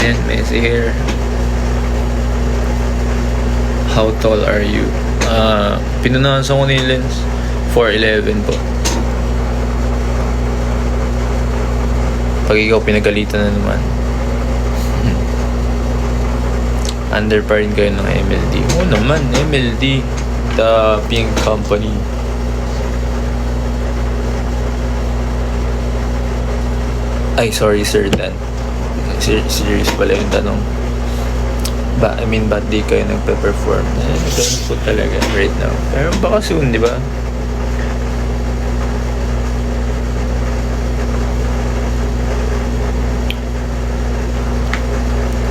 Ayan, Messi here. How tall are you? Pinunasan ko ni Lens. 4'11" po. Pag ikaw pinagalitan na naman, under pa rin kayo ng MLD. Oo naman, MLD, the Pink Company. Ay, sorry sir Dan. Serious pala yung tanong. Ba't di kayo nagpe-perform? Ganun po talaga right now. Pero baka soon, di ba?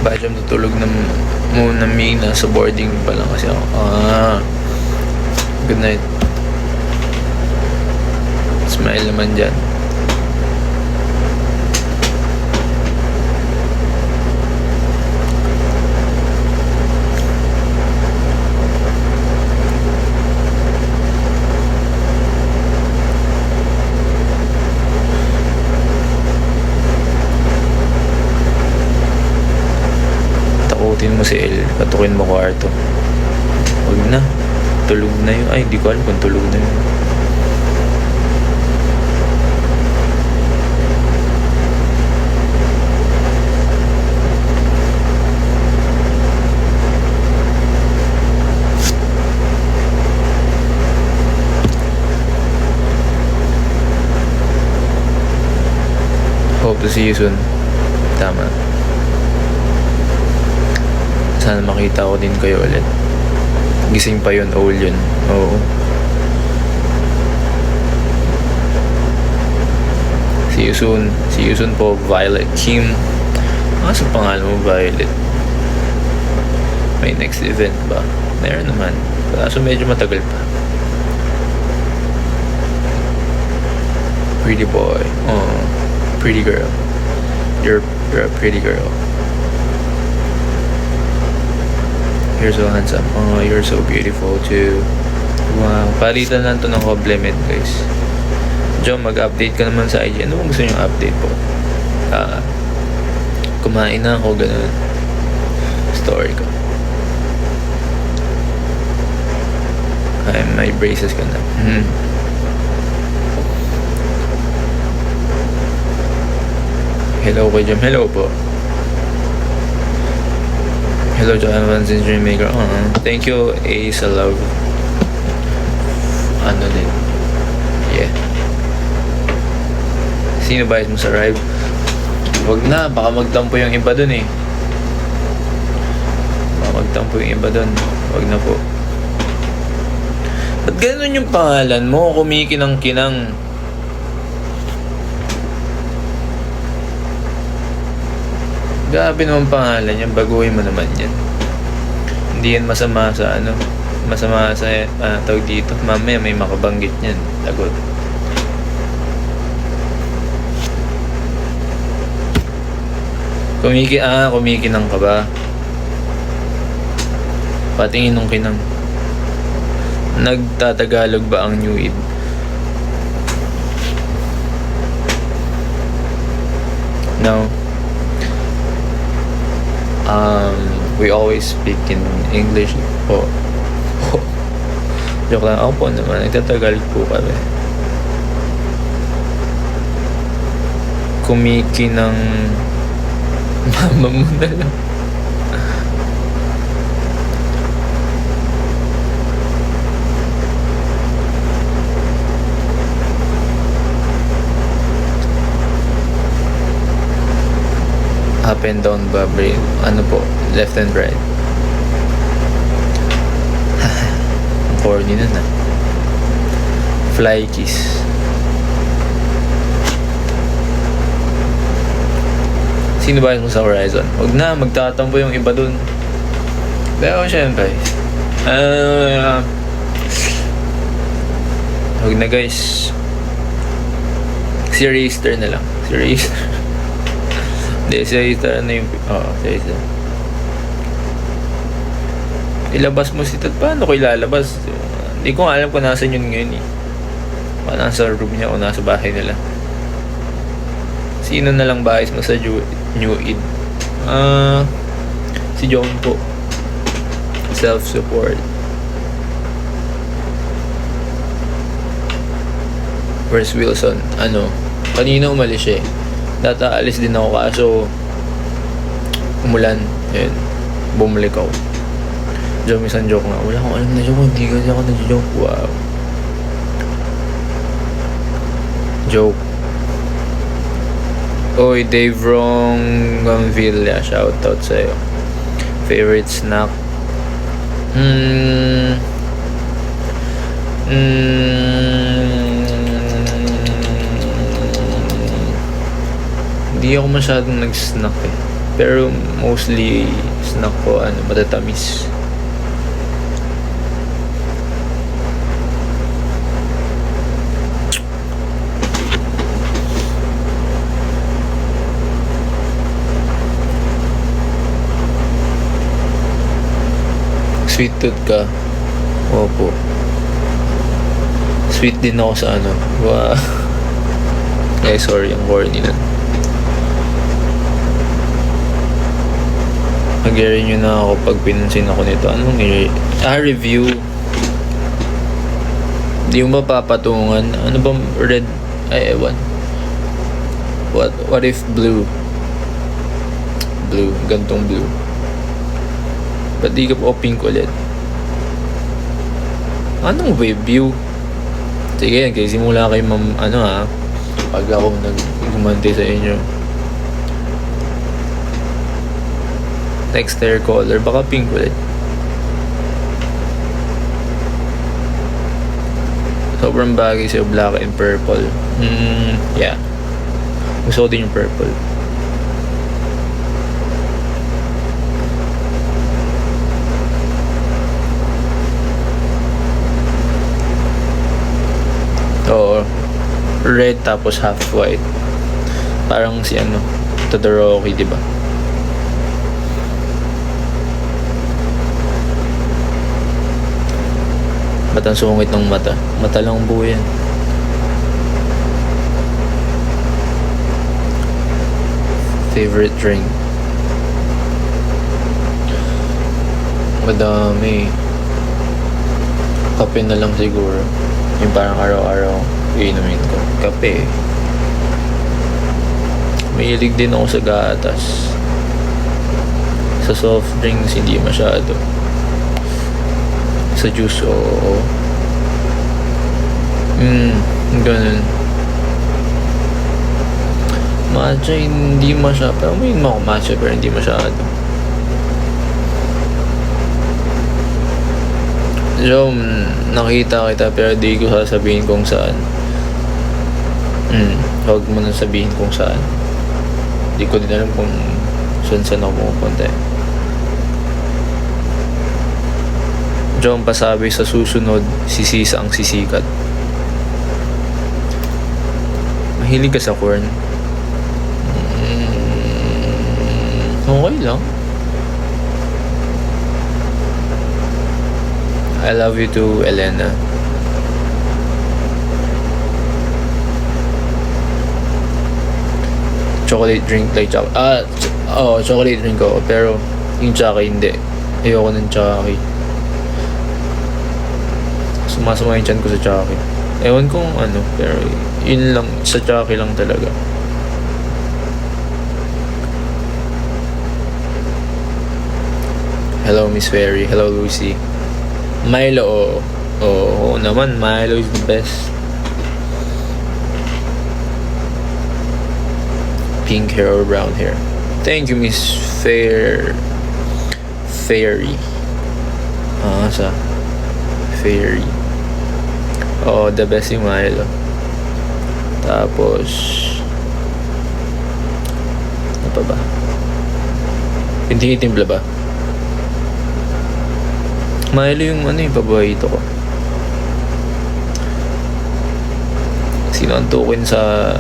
Bakit yung tutulog na muna nasa boarding pa lang kasi ako. Good night. Smile naman dyan. Takutin mo si El, patukin mo kwarto. Huwag na. Tulog na yun. Ay, di ko alam kung tulog na yun. Hope to see you soon. Tama. Sana makita ko din kayo ulit. Gising pa yun, old yun. Oo. See you soon. See you soon po, Violet Kim. Asa pangalan mo, Violet? May next event ba? Meron naman. Kaso medyo matagal pa. Pretty boy. Oh, pretty girl. You're a pretty girl. You're so handsome. Oh, you're so beautiful too. Wow. Palitan lang to ng compliment, guys. John, mag-update ka naman sa IG. Ano bang gusto nyo update po? Kumain na ako, ganun. Story ko. Ay, may braces ka na. Hello kay Jam. Hello po. Hello, Jonathan Sin's Dreammaker. Thank you, Ace. I love. Ano din? Yeah. Sino ba mo sa ride? Wag na, baka magtampo yung iba dun eh. Baka magtampo yung iba dun. Wag na po. Ba't ganun yung pangalan mo? Kumikinang-kinang. Grabe naman pangalan yan, baguhin mo naman yan. Hindi yan masama sa masama sa tawag dito. Mamaya may makabanggit yan. Lagot. Kumikinang ka ba? Patingin nung kinang. Nagtatagalog ba ang New Id? No. We always speak in English po. Joke lang. Ako po naman, nagtatagalog po kami. Kumikinang mama mo na lang. Up and down ba, brain? Ano po? Left and right. Ang corny na na. Fly kiss. Sino ba yung sa Horizon? Huwag na, magtatampo yung iba dun. Pero syempre. Huwag na guys. Si Raster na lang. Si Raster. Hindi, si Raster na yung... si Raster. Ilabas mo si Tat. Paano ko ilalabas? Hindi ko alam kung nasan yun ngayon eh. Baka nasa room niya o nasa bahay nila. Sino na lang bahis mo sa New Id? Si John po. Self-support. Where's Wilson? Kanina umalis siya eh. Data alis din ako kaso umulan. Ayun. Bumalik ako. Joke, isang joke nga. Wala akong alam na joke. Hindi kasi ako nag-joke. Wow. Joke. Oy, Dave Rongamvilla. Shoutout sa'yo. Favorite snack? Hindi ako masyadong nag-snack eh. Pero mostly snack ko matatamis. Sweet tooth ka? Opo. Sweet din ako sa Wow. Sorry, ang corny na. Mag-area nyo na ako pag pinansin ako nito. Anong review? Di mo ba papatungan? Ano ba red? Ay, ewan. What if blue? Blue. Gantong blue. Ba't di ka po pink ulit? Anong wave view? Sige, kasi simula kayo pag ako nag-gumante sa inyo. Next hair color, baka pink ulit. Sobrang bagay sa black and purple. Yeah. Gusto ko din yung purple. Oo. Red tapos half white. Parang si Todoroki, diba? Ba't ang sungit ng mata? Mata lang buo yan. Favorite drink? Madami. Kape na lang siguro. Yung parang araw-araw iinumin ko. Kape. Mahilig din ako sa gatas. Sa soft drinks, hindi masyado. Sa juice, oo. Ganun. Matcha, hindi masyado. Pero may ako matcha, pero hindi masyado. So, nakita kita pero di ko sasabihin kung saan. Huwag mo nang sabihin kung saan. Di ko din alam kung saan ako pupunta eh. John pasabi sa susunod, sisisa ang sisikat. Mahilig ka sa corn? Okay lang. I love you too, Elena. Chocolate drink like chocolate. Chocolate drink ko. Pero yung tsaka hindi. Ayoko ng tsaka. Sumasama yung chan ko sa tsaka. Ewan kung pero yun lang, sa tsaka lang talaga. Hello, Miss Fairy. Hello, Lucy. Milo, oo naman, Milo is the best. Pink hair or brown hair? Thank you, Miss Fairy. Sa Fairy. The best yung Milo. Tapos ano pa ba? Hindi timpla ba? Milo yung yung paborito ko. Sino antukin sa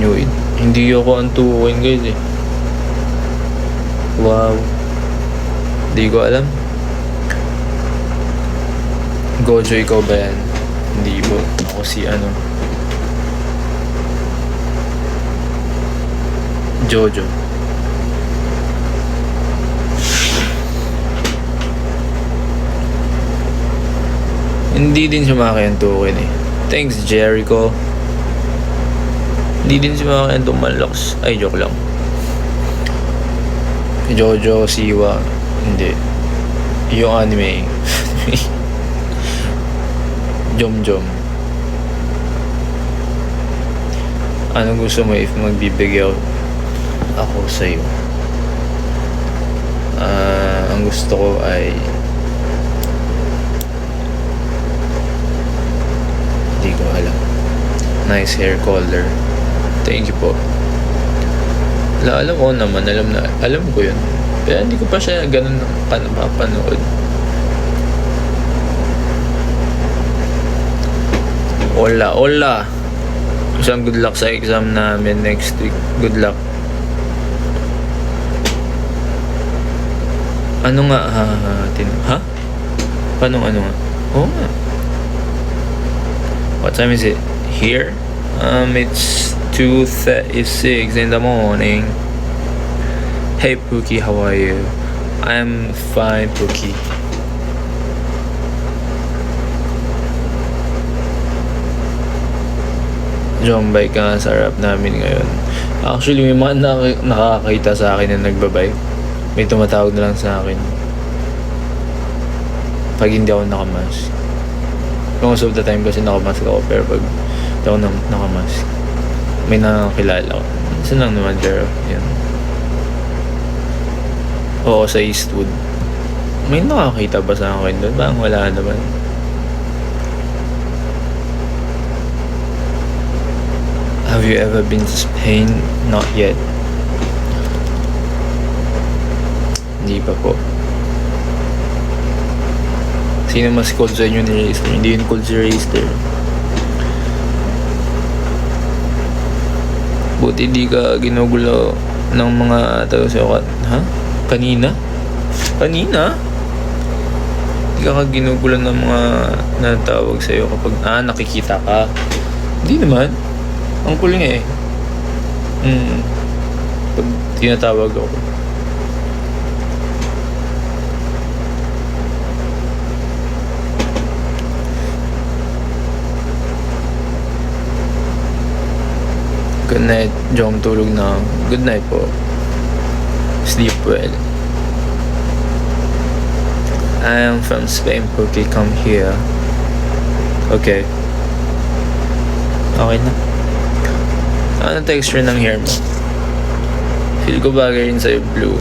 New Age? Hindi ako antukin guys eh. Wow. Hindi ko alam. Gojo, ikaw ba yan? Hindi po. Ako si Jojo. Hindi din sumaki ang tukin eh. Thanks, Jericho. Hindi din sumaki ang Malakas. Ay, joke lang. Jojo Siwa. Hindi. Yung anime. Jom. Anong gusto mo if magbibigay ako sa'yo? Ang gusto ko ay hindi ko alam. Nice hair color. Thank you po. Alam ko naman, alam ko yun. Pero hindi ko pa siya ganun mapanood. Hola. Isang good luck sa exam namin next week. Good luck. Ano nga? Ha? Paano ano nga? Oo nga. What time is it? Here? It's 2:36 in the morning. Hey Pookie, how are you? I'm fine, Pookie. Jombay ka nga sa harap namin ngayon. Actually, may mga nakakakita sa akin na nagbabay. May tumatawag na lang sa akin pag hindi ako nakamask. Most of the time kasi nakamask ako, pero pag hindi ako nakamask, may nakakilala ko. Saan lang naman, pero yan. Oo, sa Eastwood. May nakakita ba sa akin doon? Bang wala naman. Have you ever been to Spain? Not yet. Hindi pa po. Sino mas cold sa inyo ni Raster? Hindi yun cold si Raster. Buti di ka ginugulo ng mga tao sa'yo. Ha? Kanina? Di ka ginugulo ng mga natawag sa'yo kapag nakikita ka. Hindi naman. Ang kuling eh. Pag tinatawag ako. Good night. Jom, tulog na. Good night po. Sleep well. I am from Spain, Pookie. Come here. Okay. Okay na. Ano texture ng hair mo? Feel ko bagay rin sa'yo blue.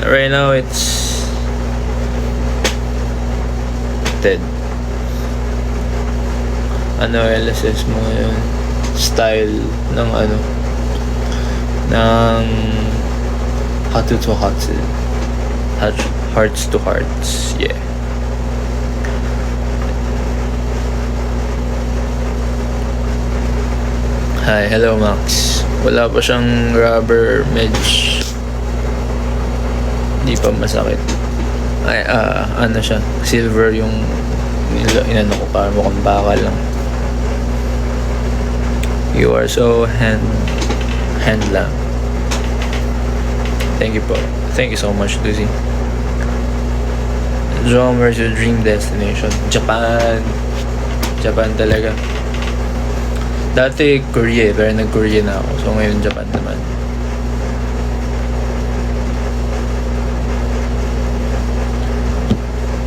Right now it's dead. Ano LSS mo ngayon? Style ng ng Hatu to Hatsu. Hearts to hearts. Yeah. Hi, hello Max. Wala pa siyang rubber medj. Hindi pa masakit. Ay, ano siya, silver yung inano ko para mukhang bakal lang. You are so hand lang. Thank you po. Thank you so much, Lucy. John, where's your dream destination? Japan talaga. Dati Korea, pero nag-Korea na ako. So ngayon Japan naman.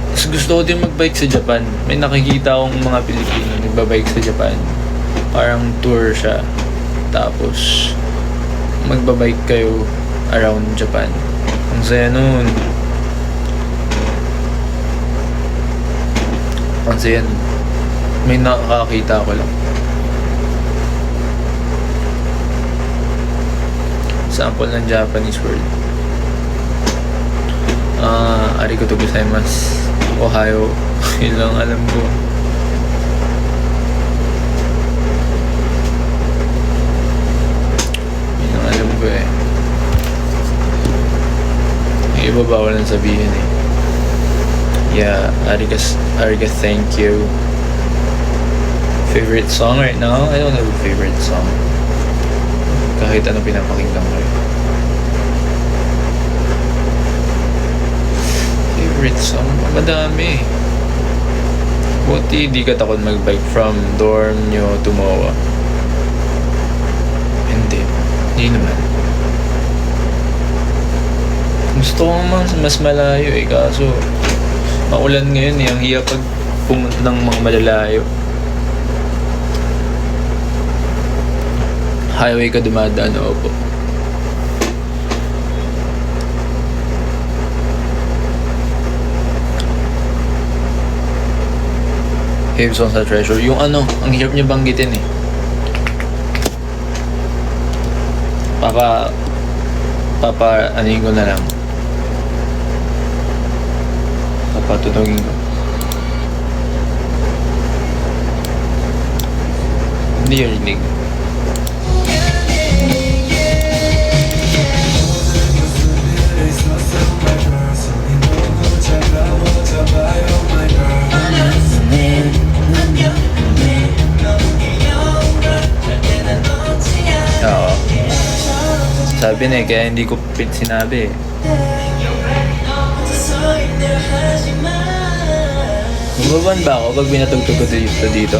Mas gusto ko din mag-bike sa Japan. May nakikita akong mga Pilipino nagbabike sa Japan. Parang tour siya. Tapos magbabike kayo around Japan. Ang saya nun. Ang saya nun. May nakakakita ko lang. Sample ng Japanese word. Arigatou gozaimasu. Ohio. Yun lang alam ko. Yun lang alam ko eh. Yung iba bawal nang sabihin eh. Yeah, ariga thank you. Favorite song right now? I don't have a favorite song. Kahit ano pinapakinggan ko eh. Favorite song? Madami. Buti di ka takot mag-bike from dorm nyo to MOA. Hindi naman. Gusto ko mas malayo eh, kaso maulan ngayon eh, ang hirap pag pumunta ng mga malalayo. Highway ka dumadaan, opo. Hibson sa Treasure. Yung ano, ang hirap niya banggitin eh. Anuhin ko na lang. Papatunogin ko. Hindi yung rinig. Oo. Sabi na eh, kaya hindi ko sinabi eh. Mababan ba ako pag binatugtog ko dito?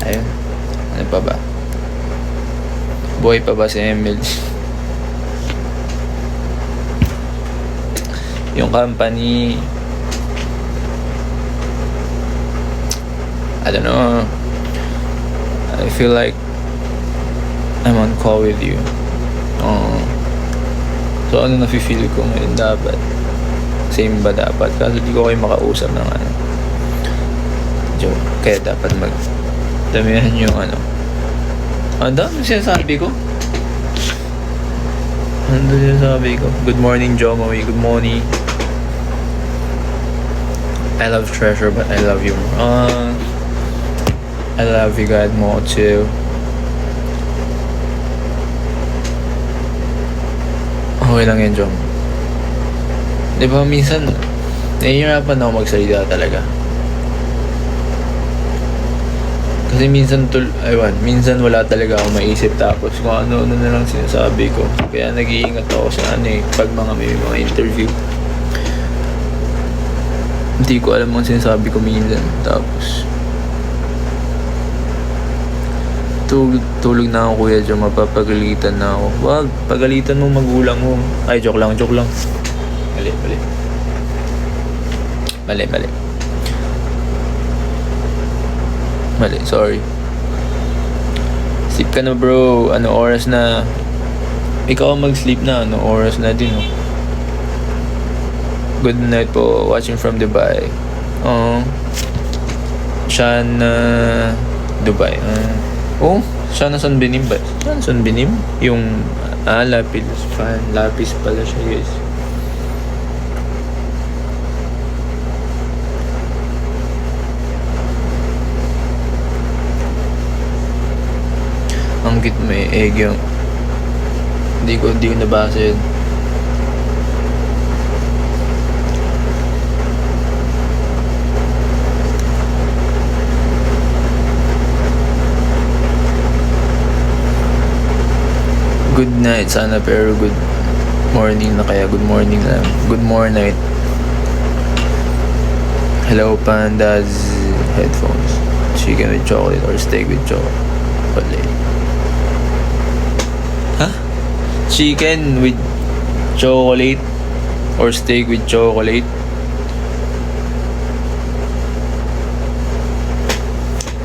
Ayun. Ano pa ba? Buhay pa ba si Emil? Yung company, I don't know. I feel like I'm on call with you. So ano nafe-feel ko ngayon dapat? Same ba dapat? Kasi di ko kayo makausap ng ano. Joke. Kaya dapat damihan yung ano. Ang dami sinasabi ko. Ano sinasabi ko? Good morning, Jomoy. Good morning. I love Treasure, but I love you more. I love you guys more too. Okay lang yan, Jom. Diba minsan, nahihirapan ako magsalita talaga. Kasi minsan minsan wala talaga ako maisip, tapos kung ano-ano na lang sinasabi ko. Kaya nag-iingat ako sa pag may mga interview. Hindi ko alam ang sinasabi ko minsan. Tapos tulog na ako, kuya Jom, mapapagalitan na ako. Wag, pagalitan mo magulang mo. Ay, joke lang. Mali, sorry. Sleep ka na, bro. Ano oras na? Ikaw mag-sleep na. Ano oras na din, oh. Good night po. Watching from Dubai. Shana Dubai. Shana Sunbinim ba? Shana Sunbinim? Yung Lapis pala siya, guys. Ang cute, may egg yung hindi ko nabasa yun. Good night sana, pero good morning na kaya. Good morning lang. Good morning. Hello, Pandas. Headphones. Chicken with chocolate or steak with chocolate? Huh? Chicken with chocolate or steak with chocolate?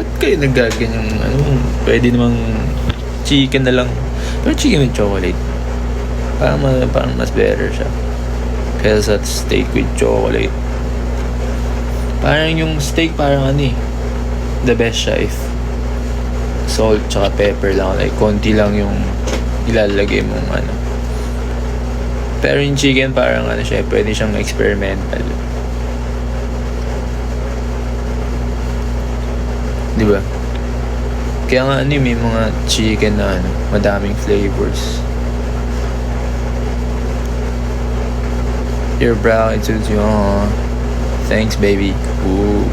Ba't kayo naggaganyan? Pwede namang chicken na lang. Pero chicken with chocolate, parang mas better siya kaysa sa steak with chocolate. Parang yung steak parang the best siya if salt tsaka pepper lang, like konti lang yung ilalagay mong Pero yung chicken parang siya, pwede siyang experimental, di ba? Kaya nga may mga chicken na madaming flavors. Your brow into you. Thanks, baby. Ooh.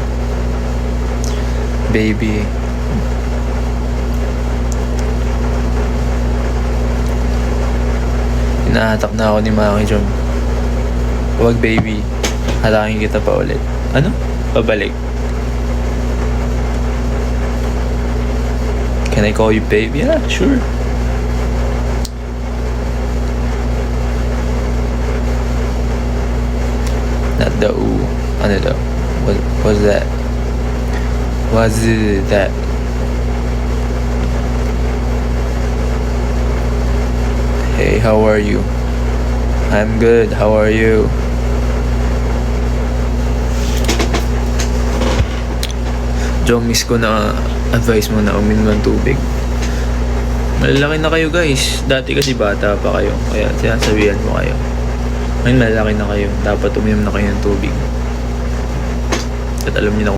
Baby. Hinahatak na ako ni Maki Jom. Huwag baby. Hatakin kita pa ulit. Ano? Pabalik. Can I call you baby? Yeah, sure. Not the ooh. Ano daw? What's that? What's that? Hey, how are you? I'm good. How are you? Jom, miss ko na advice mo na uminom ng tubig. Malalaki na kayo guys. Dati kasi bata pa kayo. Kaya sinasabihan mo kayo. Ngayon malalaki na kayo. Dapat uminom na kayo ng tubig. At alam niyo na